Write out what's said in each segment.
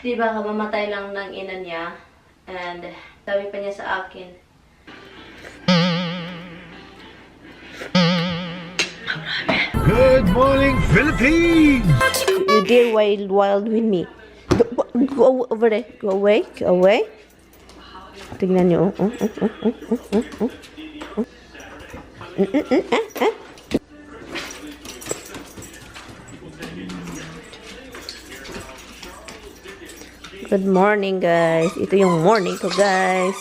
Diba, kamamatay lang ng ina niya. And sabi pa niya sa akin, Good morning, Philippines! you dear wild with me. Go over there. Go away. Go away. Tingnan niyo. Good morning, guys. Ito yung morning ko, guys.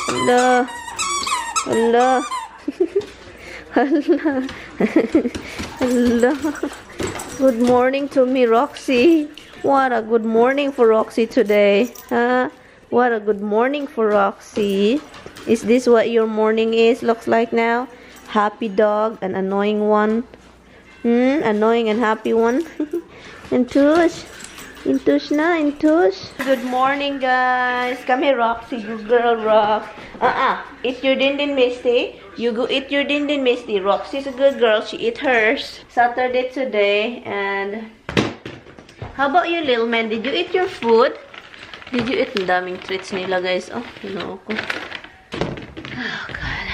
Hello. Hello. Hello. Hello. Good morning to me, Roxy. What a good morning for Roxy today. Huh? What a good morning for Roxy. Is this what your morning is? Looks like now? Happy dog, an annoying one. Annoying and happy one. Intush. Intush na, Intush. Good morning, guys. Come here, Roxy. Good girl, Rox. Eat your dindin, Misty. You go eat your dindin, Misty. Roxy's a good girl. She eat hers. Saturday today. And how about you, little man? Did you eat your food? Did you eat? Ang daming treats nila, guys. Oh, no. Oh, God.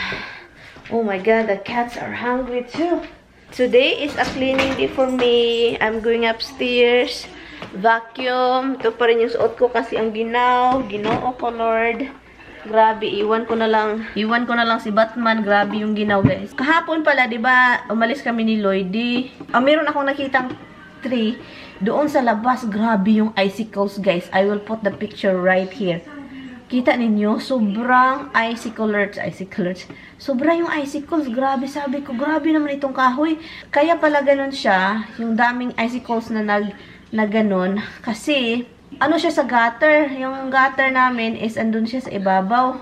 Oh, my God. The cats are hungry, too. Today is a cleaning day for me. I'm going upstairs. Vacuum. Ito pa rin yung suot ko kasi ang ginaw. Ginoo ko, Lord. Grabe, iwan ko na lang si Batman. Grabe yung ginaw, guys. Kahapon pala, 'di ba? Umalis kami ni Lloydie. Meron akong nakitang tree doon sa labas. Grabe yung icicles, guys. I will put the picture right here. Kita ninyo, sobrang icicles. Sobra yung icicles. Grabe, sabi ko, grabe naman itong kahoy. Kaya pala ganun siya, yung daming icicles na ganun. Kasi ano siya sa gutter? Yung gutter namin is andun siya sa ibabaw.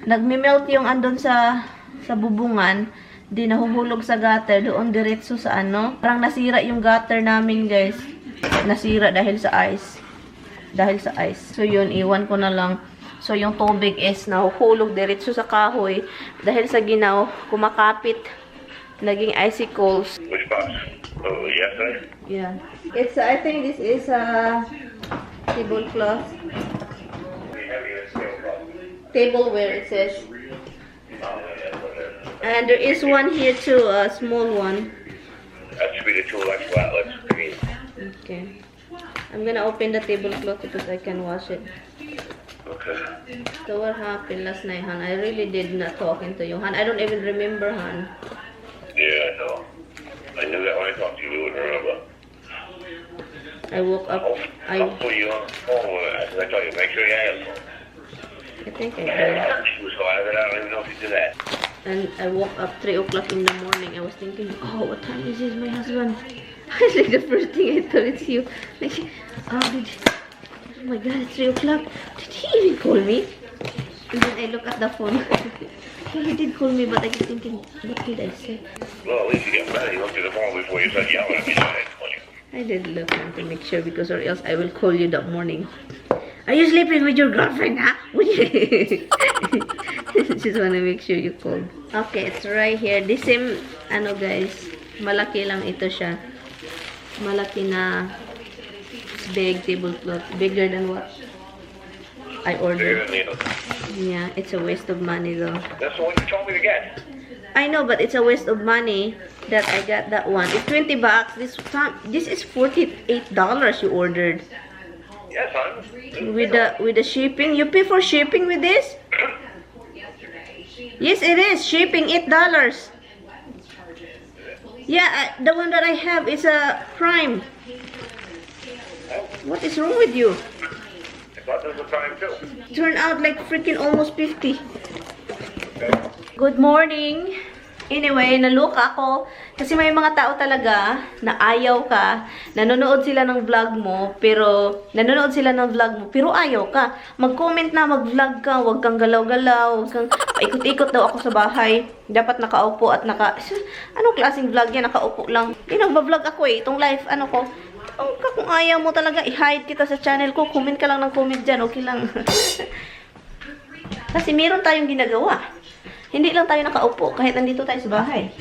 Nagme-melt yung andun sa bubungan. Di nahuhulog sa gutter. Doon diretso sa ano. Parang nasira yung gutter namin, guys. Nasira dahil sa ice. So yun, iwan ko na lang. So yung tubig is nahuhulog diretso sa kahoy. Dahil sa ginaw, kumakapit. Naging icicles. Which box? Oh, yesterday? Yeah. It's, I think this is a tablecloth. Tableware, it says. And there is one here too, a small one. That should be the two electrical outlets. Okay. I'm gonna open the tablecloth because I can wash it. Okay. So what happened last night, Han? I really did not talking to you, Han. I don't even remember, Han. Yeah, I know. I knew that when I talked to you, you wouldn't remember. I woke up. I'll put you on the phone as I tell you. Make sure you answer. I think I did. She was so avid, I don't even know if you did that. And I woke up 3 o'clock in the morning. I was thinking, oh, what time is this? My husband. It's like the first thing I thought it's you. Like, oh my God, it's 3 o'clock. Did he even call me? And then I look at the phone. He did call me, but I was thinking, what did I say? Well, at least you get ready. You looked at the phone before you started yelling at me. I did look to make sure because or else I will call you that morning. Are you sleeping with your girlfriend, huh? Just wanna make sure you called. Okay, it's right here. This same, ano guys, malaki lang ito siya. Malaki na big tablecloth. Bigger than what I ordered. Yeah, it's a waste of money though. That's the one you told me to get. I know, but it's a waste of money that I got that one. It's 20 bucks. This is $48 you ordered. Yes, hon. With the shipping, you pay for shipping with this? Yes, it is shipping $8. Yeah, the one that I have is a Prime. What is wrong with you? I thought there was a time too. Turned out like freaking almost 50. Good morning. Anyway, nalook ako kasi may mga tao talaga na ayaw ka, nanonood sila ng vlog mo, pero ayaw ka. Mag-comment na, mag-vlog ka, wag kang galaw-galaw, wag kang paikot-ikot daw ako sa bahay. Dapat nakaupo at anong klaseng vlog yan? Nakaupo lang. Nagba-vlog ako itong live, ko. Kung ayaw mo talaga, i-hide kita sa channel ko, comment ka lang ng comment dyan, okay lang. Kasi meron tayong ginagawa. Hindi lang tayo nakaupo kahit nandito tayo sa bahay.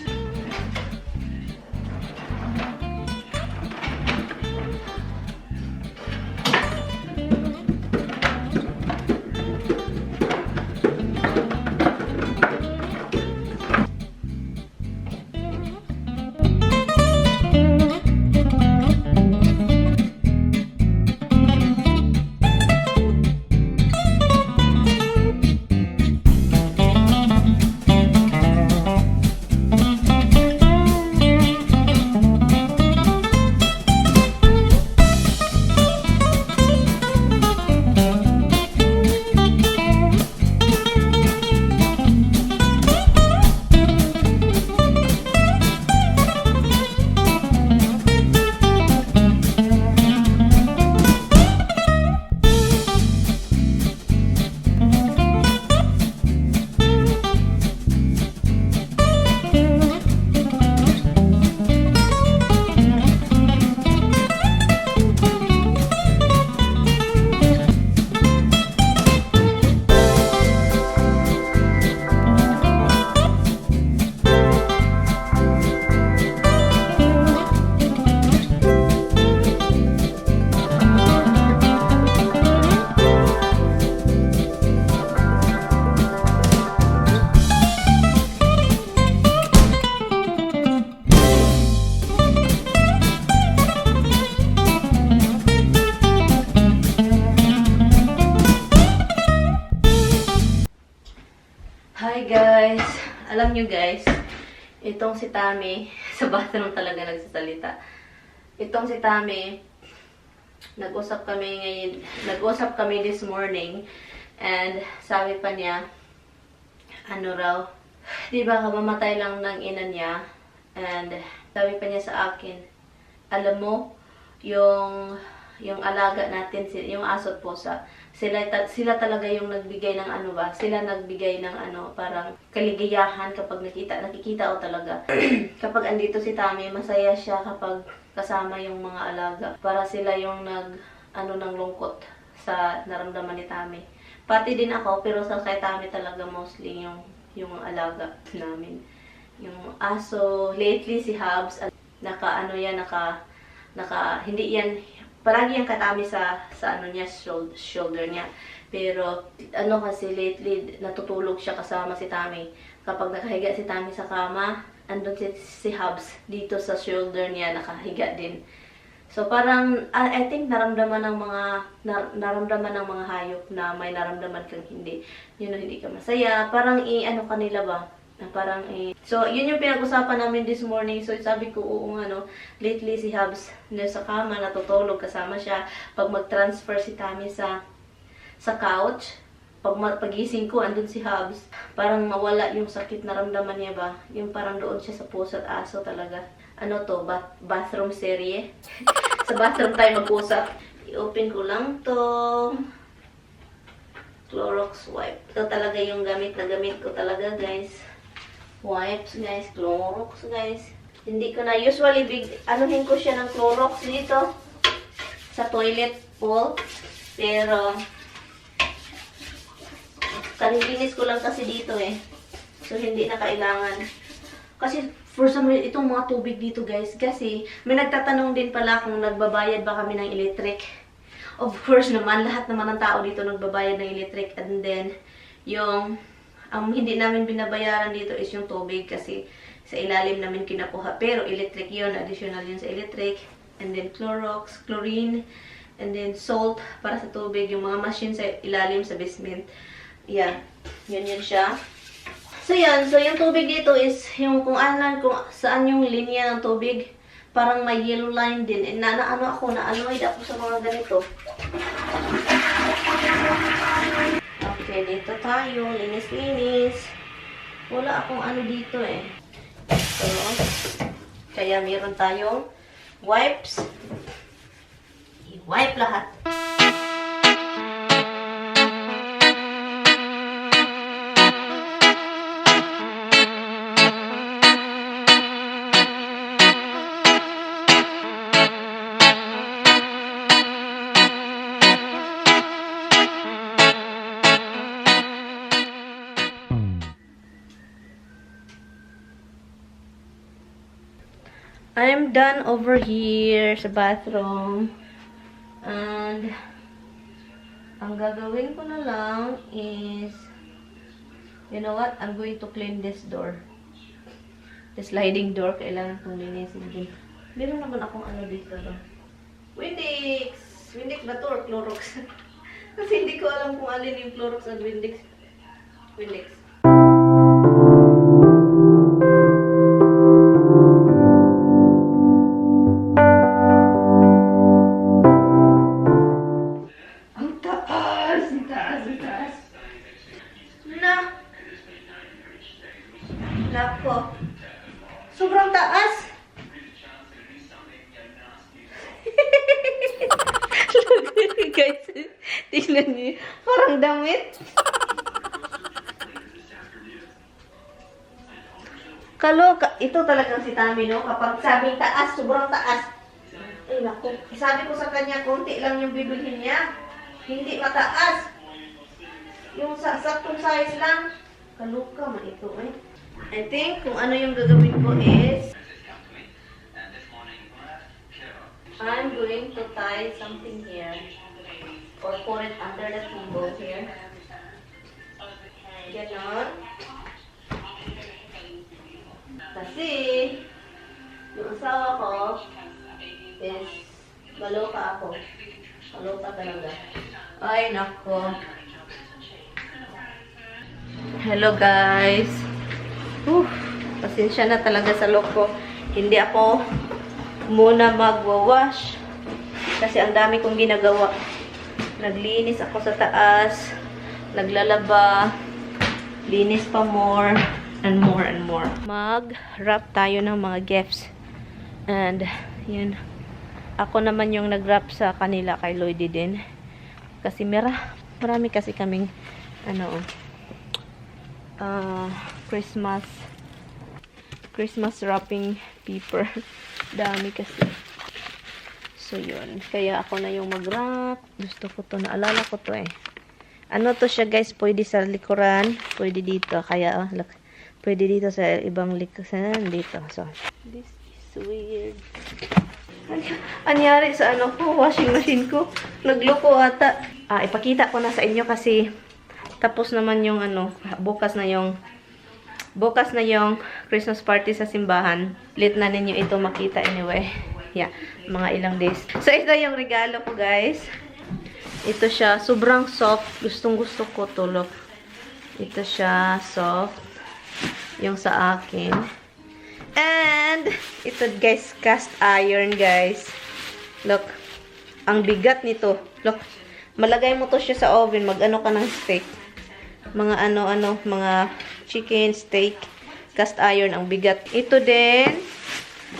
alam nyo guys, itong si Tami, sa bathroom talaga nagsasalita. Itong si Tami, nag-usap kami this morning, and sabi pa niya, ano raw, di ba kamamatay lang ng ina niya, and sabi pa niya sa akin, alam mo, yung alaga natin, yung aso at pusa, sila talaga yung nagbigay ng ano ba, sila nagbigay ng ano, parang kaligayahan kapag nakikita ko talaga. Kapag andito si Tami, masaya siya kapag kasama yung mga alaga. Para sila yung ng lungkot sa naramdaman ni Tami. Pati din ako, pero sa kay Tami talaga mostly yung alaga namin. Yung aso, lately si Habs, hindi yan, palagi yung katami sa ano niya, shoulder niya. Pero, kasi lately, natutulog siya kasama si Tami. Kapag nakahiga si Tami sa kama, andun si Habs dito sa shoulder niya, nakahiga din. So, parang, I think naramdaman ng mga hayop na may naramdaman kang hindi. Hindi ka masaya. Parang, kanila ba? Parang So, yun yung pinag-usapan namin this morning. So, sabi ko, lately si Habs sa kama, natutulog, kasama siya. Pag mag-transfer si Tami sa couch, pagising ko, andun si Habs, parang mawala yung sakit na ramdaman niya ba? Yung parang doon siya sa puso at aso talaga. Bathroom serye. Sa bathroom tayo mag-usap. I-open ko lang to. Clorox wipe. Ito talaga yung gamit ko talaga, guys. Wipes, guys. Clorox, guys. Hindi ko na usually anuhin ko siya ng Clorox dito sa toilet bowl. Pero kanilinis ko lang kasi dito So hindi na kailangan. Kasi for some reason, itong mga tubig dito, guys, kasi may nagtatanong din pala kung nagbabayad ba kami ng electric. Of course naman, lahat naman ng tao dito nagbabayad ng electric. And then, ang hindi namin binabayaran dito is yung tubig kasi sa ilalim namin kinakuha. Pero electric yun, additional yun sa electric. And then Clorox, chlorine, and then salt para sa tubig. Yung mga machine sa ilalim sa basement. Yan. Yun siya. So yan, so yung tubig dito is yung kung saan yung linya ng tubig. Parang may yellow line din. And na-annoyed ako sa mga ganito. Okay, dito tayo. Linis-linis. Wala akong dito So, kaya meron tayong wipes. I-wipe lahat. I'm done over here sa bathroom. And ang gagawin ko na lang is, you know what? I'm going to clean this door. The sliding door, kailangan kong linisin din. Meron naman akong dito. Windex! Windex ba to or Clorox? Kasi hindi ko alam kung alin yung Clorox at Windex. Windex. Nako. Sobrang taas. Guys, tingnan niyo. Parang damit. Ito talagang si Tami, no? Kapag sabing taas, sobrang taas. Ay, naku. Sabi ko sa kanya, konti lang yung bibilhin niya. Hindi mataas. Yung saktong size lang. Kaluka man ito, I think kung ano yung gagawin ko is I'm going to tie something here or put it under the table here. Ganon. Kasi yung asawa ko is maloka ako. Maloka talaga. Ay, nako. Hello guys. Pasensya na talaga sa loko. Hindi ako muna magwawash. Kasi ang dami kong ginagawa. Naglinis ako sa taas. Naglalaba. Linis pa more. And more and more. Mag-wrap tayo ng mga gifts. And, yun. Ako naman yung nag-wrap sa kanila kay Lloydie din. Kasi marami kasi kaming Christmas wrapping paper. Dami kasi. So, yun. Kaya ako na yung mag-wrap. Gusto ko to. Naalala ko to eh. Ano to siya guys? Pwede sa likuran. Pwede dito. Kaya, look. Pwede dito sa ibang likuran. Dito. So, this is weird. Anyari sa washing machine ko. Nagloko ata. Ipakita ko na sa inyo kasi tapos naman yung bukas na yung Christmas party sa simbahan. Late na ninyo ito makita anyway. Yeah, mga ilang days. So, ito yung regalo ko, guys. Ito siya. Sobrang soft. Gustong-gusto ko to, look. Ito siya. Soft. Yung sa akin. And, ito, guys. Cast iron, guys. Look. Ang bigat nito. Look. Malagay mo to siya sa oven. Mag-ano ka ng steak. Mga mga chicken, steak, cast iron, ang bigat. Ito din,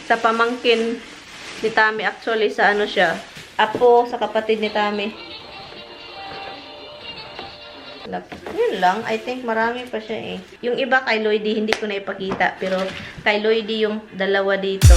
sa pamangkin ni Tami, actually, sa siya, apo, sa kapatid ni Tami. Yun lang, I think marami pa siya eh. Yung iba kay Lloydie, hindi ko na ipakita, pero kay Lloydie yung dalawa dito.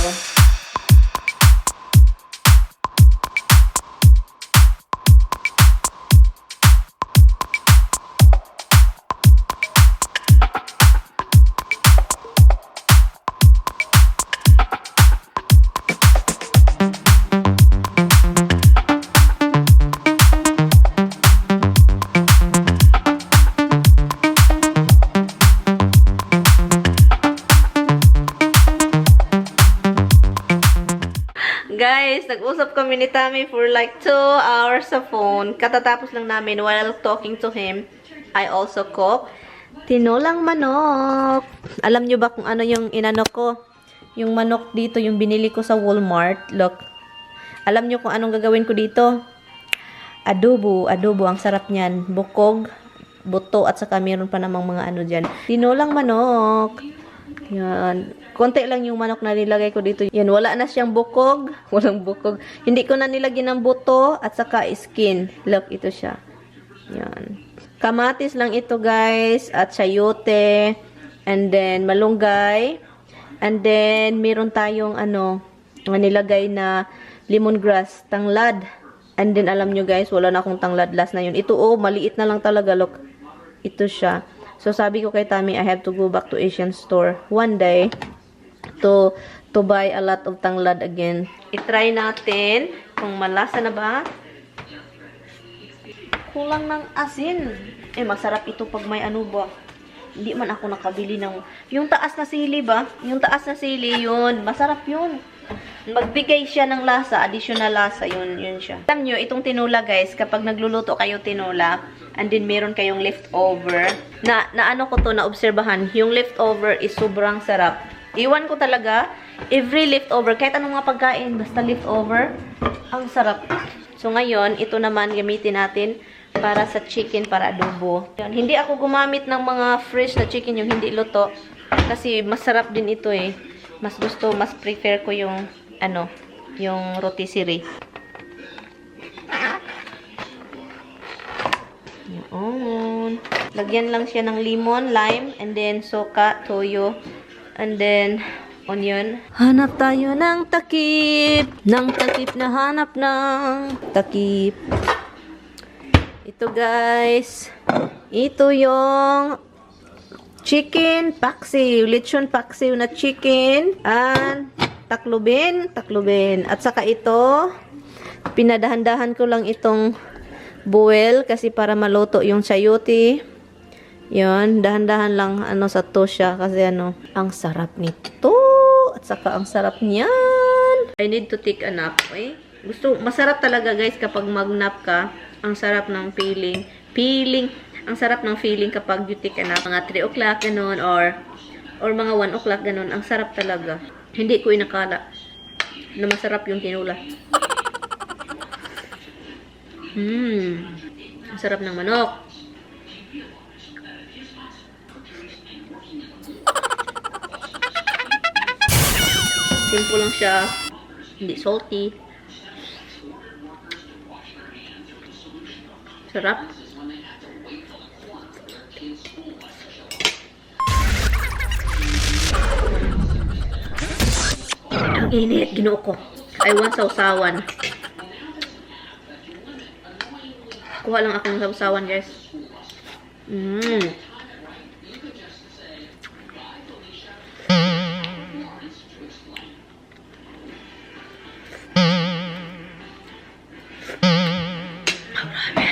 Guys, nag-usap kami ni Tami for like 2 hours sa phone. Katatapos lang namin while talking to him. I also cook tinolang manok. Alam nyo ba kung ano yung inano ko? Yung manok dito, yung binili ko sa Walmart. Look. Alam nyo kung anong gagawin ko dito? Adobo. Adobo. Ang sarap niyan. Bukog, buto, at saka meron pa namang mga dyan. Tinolang manok. Yan. Konti lang yung manok na nilagay ko dito. Yan, wala na siyang bukog. Walang bukog. Hindi ko na nilagyan ng buto at saka skin. Look, ito siya. Yan. Kamatis lang ito, guys. At sayote. And then, malunggay. And then, meron tayong nilagay na lemongrass. Tanglad. And then, alam nyo, guys, wala na akong tanglad. Last na yun. Ito, maliit na lang talaga. Look. Ito siya. So, sabi ko kay Tami, I have to go back to Asian store one day to buy a lot of tanglad again. I-try natin kung malasa na ba. Kulang ng asin. Masarap ito pag may ba. Hindi man ako nakabili ng yung taas na sili ba? Yung taas na sili, yun. Masarap yun. Magbigay siya ng lasa, additional lasa, yun siya. Alam nyo, itong tinola, guys, kapag nagluluto kayo tinola, and then meron kayong leftover, na ko to, naobserbahan, yung leftover is sobrang sarap. Iwan ko talaga, every leftover, kahit anong mga pagkain, basta leftover, ang sarap. So ngayon, ito naman gamitin natin para sa chicken, para adobo. Yun, hindi ako gumamit ng mga fresh na chicken, yung hindi luto, kasi masarap din ito eh. Mas prefer ko yung yung rotisserie. Yun. Lagyan lang siya ng lemon, lime, and then soka, toyo, and then onion. Hanap tayo ng takip. Ng takip na hanap ng takip. Ito, guys. Ito yung chicken paksiw. Lechon paksiw na chicken. And taklubin. At saka ito, pinadahan-dahan ko lang itong boil kasi para maluto yung sayote. Yun, dahan-dahan lang sa tosya kasi ang sarap nito. At saka ang sarap niyan. I need to take a nap. Masarap talaga, guys, kapag mag-nap ka. Ang sarap ng feeling. Ang sarap ng feeling kapag you take a nap. Mga 3 o'clock, ganun, or or mga 1 o'clock ganun. Ang sarap talaga. Hindi ko inakala na masarap yung tinola. Ang sarap ng manok. Simple lang siya. Hindi salty. Sarap. Ang init, ginoo ko. I want sausawan. Kuha lang akong sausawan, guys. Grabe.